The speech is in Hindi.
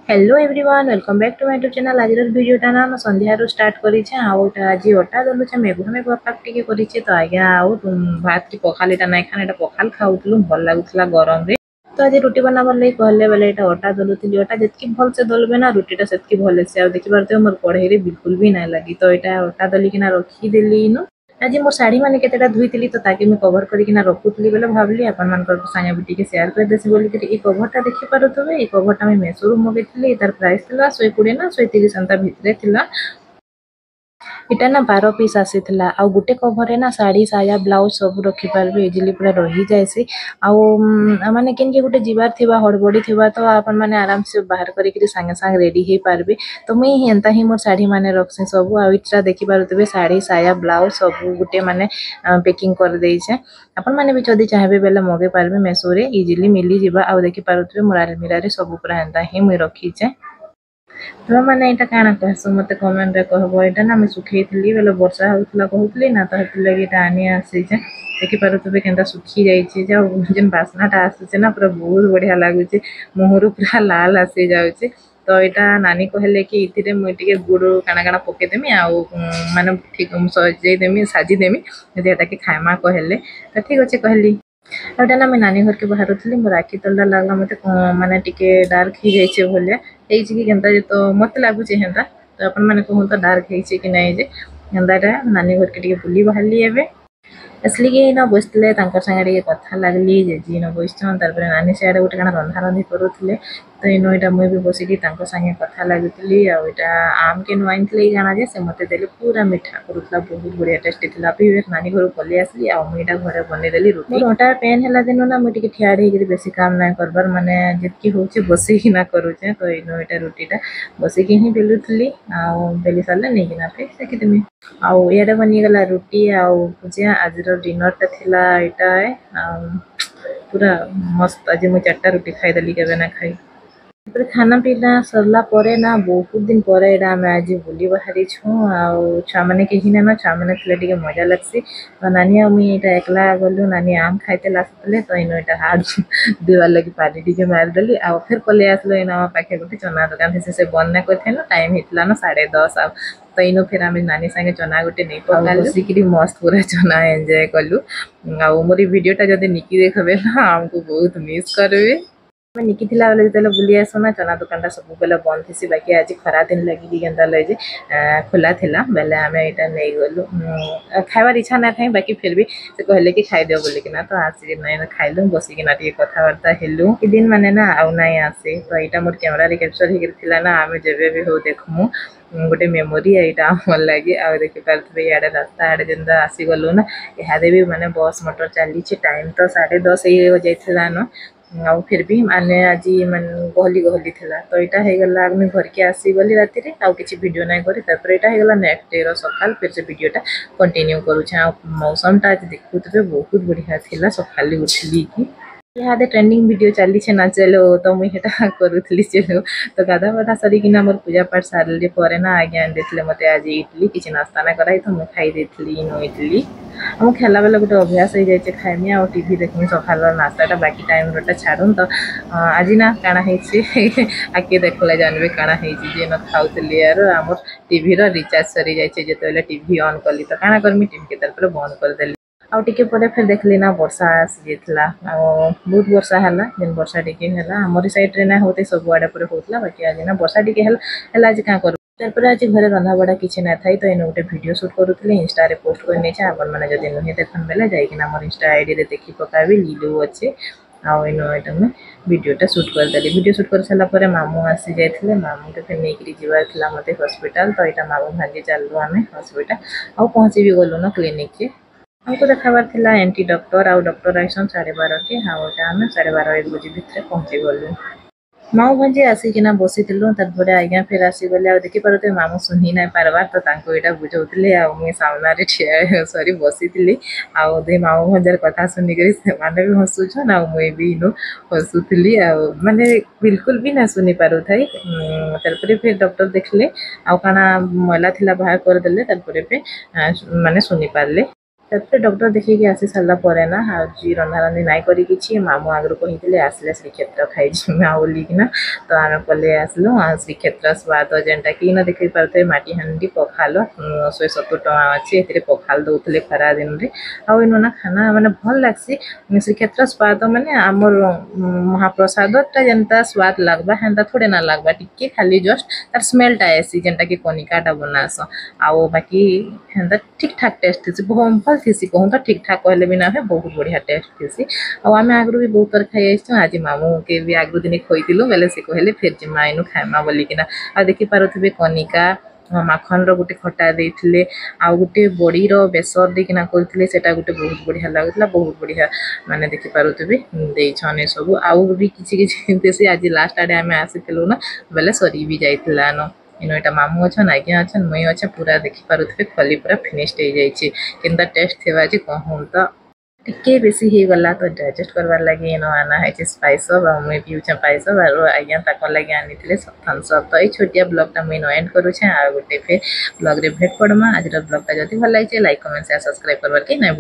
Hello everyone welcome back to my YouTube channel. आज वीडियोटा ना मैं संध्यारू स्टार्ट करिछे आउटा आज अटा दलुछे मेघुआ मेघुआ पाक टिके करिछे तो आज्ञा आउ भात की पखालीटा नाइ खाने एटा पखाल खाउतलु भल लागुतला गरम रे। तो आज रुटी बनाबर लई कहले बेले एटा अटा दलुतिली अटा जेतकी भल से दलबे ना रुटीटा सेतकी भल से आ देखि पारते मोर कढ़ई रे बिल्कुल भी नाइ लागी तो एटा अटा दली किना रखी देली नु। आज मोर साड़ी माने केतेटा धुईतिली तो ताके मैं कवर करिकिना रखुतली बेले भाबली आपन मानकर संगे भी टिके शेयर कर देसी बोली कि ई कवरटा देखि पारुथबे ई कवरटा मैं मेसोरू मगेइथिली तार प्राइस थिला 120 ना 130 अंता भितरे थिला। इटा ना 12 पीस आसीथिला आ गुटे कवर रे ना साड़ी साया ब्लाउज सब रखि पारबे इजिली पूरा रही जायसी आ माने केन के गुटे जीवार थिबा हड़बड़ी थिबा तो आपन माने आराम से बाहर करी कि संगे संग रेडी हे पारबे। तो मुई हेंता ही मोर साड़ी माने रखसे सब आ इटा देखि पारुतबे साड़ी साया ब्लाउज सब गुटे माने पैकिंग कर देइछे आपन माने भी जदी चाहबे बेले मगे पारबे मेसो रे इजिली मिली जिबा आ देखि पारुतबे मोर अलमीरा रे सब पूरा हेंता ही मुई रखीछे। तो मैंने यहाँ काण कहसु मत कमेंट रे कहब यहाँ ना सुखई बेले वर्षा होता कहूली ना तो लगे आनी आसी देखि पारे के सुखी जाइए जेन बास्नाटा आसूचे ना पूरा बहुत बढ़िया लगुच मुहर पूरा लाल आसी जाऊे। तो यहाँ नानी कहले कि इथिरे मुझे गुड़ काना काना पकईदेमी आउ माने ठीक सजेदेमी साजिदेमी यदि कि खाइमा कहले तो ठीक अच्छे कहली। एटा ना मैं नानी घर के बाहर थी मोर आखि तलटा लगला मत माने टिके डार्क हो जाइए भाया कि केनता जे तो मत लगुच हेन्ता तो अपन मैंने कहूँ तो डार्क है कि नहीं जे हेन्ता नानी घर के टिके बुली बाहरली एबे असली कि न बसते संगे कथा लगली जेजी न बसन तार नानी सियाड़े गोटे क्या रंधा रंधि करूले तो इनो यहाँ मुझे बसिकी संगे कथा लगुली आईटा आम के नुआई थी जाना जे से मत देले पूरा मिठा करूला बहुत बढ़िया टेस्टी थी फिर नानी घर पलि आसली आईटा घरे बनईदेली रुटी अटा पेन है दिन ना मुझे ठिया बेसी काम ना करबार माने जितकी हूँ बसिकिना करुचे तो इनो यहाँ रुटीटा बसिकी ही बेलुली बेली सारे नहीं फिर सेकिदेमी आउ इे बनीगला रुटी आउ भुजिया आज डिनरटा थिला यहाँ पूरा मस्त आज मुझे 4टा रुटी खाईदेली के ना खाई खाना पीना सरला परे ना बहुत दिन पर आम आज बुली बाहरी छूँ छुआ मैंने कहीं ना छुआ मैंने थे मजा लगसी तो नानी आ मुई यहाँ एकला गलु नानी आम खाइते आसते तो इन यहाँ हाथ देवार लगे पानी टी मारिदेली आ फिर पलि आसलो इन पाखे गोटे चना दुकान से बंद ना कर टाइम होता ना 10:30 आ तो इन फिर आम नानी संगे चना गोटे नहीं पकड़ी मस्त पूरा चना एंजॉय कलु आ मोर भिडटा जब निकी देखबे ना आमको बहुत मिस करबे। मैं निकी थिला बेले जो बुली आसो ना चना दुकानटा सब बेले बंद थी बाकी आज खरा दिन लगी केनता लगे खोला थिला बेले आम यहाँ नहीं गलु खाइबार इच्छा ना था बाकी फिर भी से कहले कि खाईदेव बोलिकिना तो आसिक ना खाइलु बसिकिना कथबार्ता हेलु दिन माने ना आउ ना आसे तो यहाँ मोर कैमेरा कैप्चर होगा ना आम जब भी हो देखमु गोटे मेमोरी यहाँ भल लगे आ देखी पारे इे रास्ता आड़े जेनता आसीगलु ना इहादे भी माने बस मोटर चली टाइम तो 10:30 हो जाता न आ फिर भी माने आज मान गहली गहली थिला तो यहाँ होगला मुझे घर के आसीगली राति आउ कि भिडियो ना करे यहाँ होगला नेक्स्ट डे रकाल फिर से भिडियोटा कंटिन्यू करुचे मौसमटा आज देखुए बहुत बढ़िया थिला सकाल उठली कि यहाँ ट्रेंडिंग वीडियो चली ना चलो तो मुझे करूली चलो तो गाधा बाधा सरिकिना मोर पूजा पाठ सारे पर ना आज्ञा देते मत आज इडली किसी नास्ता ना कराई तो मुझे खाई नो इडली मुझे खेला बेले गोटे अभ्यास हो जाए खाइमी आ टी देखमी सकाल नास्ताटा बाकी टाइम रोटा छाड़ून तो आज ना काଣା आके देखले जानवे काଣା जे न खाऊली यार आम टीवी रिचार्ज सरी जाइए जो टीवी ऑन कली तो काଣା करमी टीवी के तरफ बंद करदेली आउ टिके परे फिर देखली ना वर्षा आसी जाता बहुत वर्षा है जेन वर्षा टिके आमरी सैड्रे ना होते सब आड़े पर होता बाकी आज ना वर्षा टिके आज क्या कर तार आज घरे रंधा बड़ा किसी ना था तो इन गोटे भिडियो सुट करूली इंस्टा रे पोस्ट कर जब नुहे देखन बेले जाइना इंस्टा आईडी रे देखी पकाबी लीलू अच्छे आउ इन मैं भिडियोटा सुट करदेली भिडियो सुट कर सारापर मामू आसी जाते मामू तो फिर नहीं जीवार मत हस्पिटाल तो यहाँ मामू भांगी चलू आम हस्पिटाल आउ पहुँची भी गलु न क्लिनिक के हमको देखाबार थिला एंटी डॉक्टर आउ डॉक्टर आइसन 12:30 के हाँ आम 12:30-1 बजे भितर पहुँची गलु मामू भांजी आसिकिना बसीलु तार आज्ञा फिर आसीगले आ देखी पारे मामू शुणी ना पार्बार तो यहाँ बुझाऊे आ मुझे सामने ठिया सरी बसी आउ मामू भांजार कथा शुणिक से भी हसुछन आ मुझे भी इनु हसुली माने बिल्कुल भी ना शुणी पार थी फिर डॉक्टर देखले आउ काना मैला थिला बाहर करदे माने शुणी पारे ତାପରେ ଡକ୍ଟର ଦେଖିକି ଆସି ସାରିଲା ପରେ ନା ଆଜି ରନ୍ଧାରନ୍ଧି ନାଇଁ କରି କିଛି ମାମୁଁ ଆଗରୁ କହିଥିଲେ ଆସିଲେ ଶ୍ରୀକ୍ଷେତ୍ର ଖାଇଯିମା ବୋଲିକିନା ତ ଆମେ ପଳେଇ ଆସିଲୁ ଶ୍ରୀକ୍ଷେତ୍ର ସ୍ୱାଦ ଯେନ୍ଟାକି ଇନ ଦେଖି ପାରୁଥିବେ ମାଟି ହାଣ୍ଡି ପଖାଲ 170 ଟଙ୍କା ଅଛି ଏଥିରେ ପଖାଲ ଦଉଥିଲେ ଖରା ଦିନରେ ଆଉ ଇନ ନା ଖାନା ମାନେ ଭଲ ଲାଗ୍ସି ଶ୍ରୀକ୍ଷେତ୍ର ସ୍ୱାଦ ମାନେ ଆମର ମହାପ୍ରସାଦଟା ଯେନ୍ତା ସ୍ୱାଦ ଲାଗବା ହେନ୍ତା ଥୋଡ଼େ ନା ଲାଗବା ଟିକେ ଖାଲି ଜଷ୍ଟ ତାର ସ୍ମେଲଟା ଆସି ଯେନ୍ଟାକି କନିକାଟା ବନାସ ଆଉ ବାକି ହେନ୍ତା ଠିକ୍ ଠାକ୍ ଟେଷ୍ଟ ଥିସି ଭଲ ଥିସି କହୁଁ ତ ଠିକ୍ ଠାକ୍ କହିଲେ ବି ନା ହୁଏ ବହୁତ ବଢ଼ିଆ ଟେଷ୍ଟ ଥିସି ଆଉ ଆମେ ଆଗରୁ ବି ବହୁତ ଥର ଖାଇ ଆସିଛୁ ଆଜି ମାମୁଁକେ ବି ଆଗରୁ ଦିନେ ଖୋଇଥିଲୁ ବେଲେ ସେ କହିଲେ ଫେର୍ ଜିମା ଏନୁ ଖାଇମା ବୋଲିକିନା ଆଉ ଦେଖିପାରୁଥିବେ କନିକା ମାଖନର ଗୋଟେ ଖଟା ଦେଇଥିଲେ ଆଉ ଗୋଟେ ବଡ଼ିର ବେସର ଦେଇକିନା କରିଥିଲେ ସେଟା ଗୋଟେ ବହୁତ ବଢ଼ିଆ ଲାଗୁଥିଲା ବହୁତ ବଢ଼ିଆ ମାନେ ଦେଖିପାରୁଥିବେ ଦେଇଛନ୍ ଏସବୁ ଆଉ ବି କିଛି କିଛି ଦେସି ଆଜି ଲାଷ୍ଟ ଆଡ଼େ ଆମେ ଆସିଥିଲୁ ନା ବେଲେ ସରି ବି ଯାଇଥିଲା ନ ଇନ ଏଟା ମାମୁଁ ଅଛନ୍ ଆଜ୍ଞା ଅଛନ୍ ମୁଇଁ ଅଛେ ପୁରା ଦେଖିପାରୁଥିବେ ଖଲି ପୁରା ଫିନିଶड ହେଇଯାଇଛି କେନ୍ତା ଟେଷ୍ଟ ଥିବା ଯେ କହୁଁ ତ ଟିକେ ବେଶୀ ହେଇଗଲା ତ ଡାଇଜେଷ୍ଟ କରବାର୍ ଲାଗି ଇନ ଆନା ହେଇଛି ସ୍ପାଇସଅପ୍ ଆଉ ମୁଇଁ ପିଉଛେ ପାଇସଅପ୍ ଆଉ ଆଜ୍ଞା ତାକର ଲାଗି ଆନିଥିଲେ ଥମ୍ସଅପ୍ ତ ଏଇ ଛୋଟିଆ ବ୍ଲଗଟା ମୁଇଁ ଏଣ୍ଡ କରୁଛେ ଆଉ ଗୋଟେ ଫେର୍ ବ୍ଲଗରେ ଭେଟ ପଡ଼ମା ଆଜିର ବ୍ଲଗଟା ଯଦି ଭଲ ଲାଗିছে ଲାଇକ୍ କମେଣ୍ଟ ସେୟାର ସବସ୍କ୍ରାଇब କରବାର୍ କି ନାଇଁ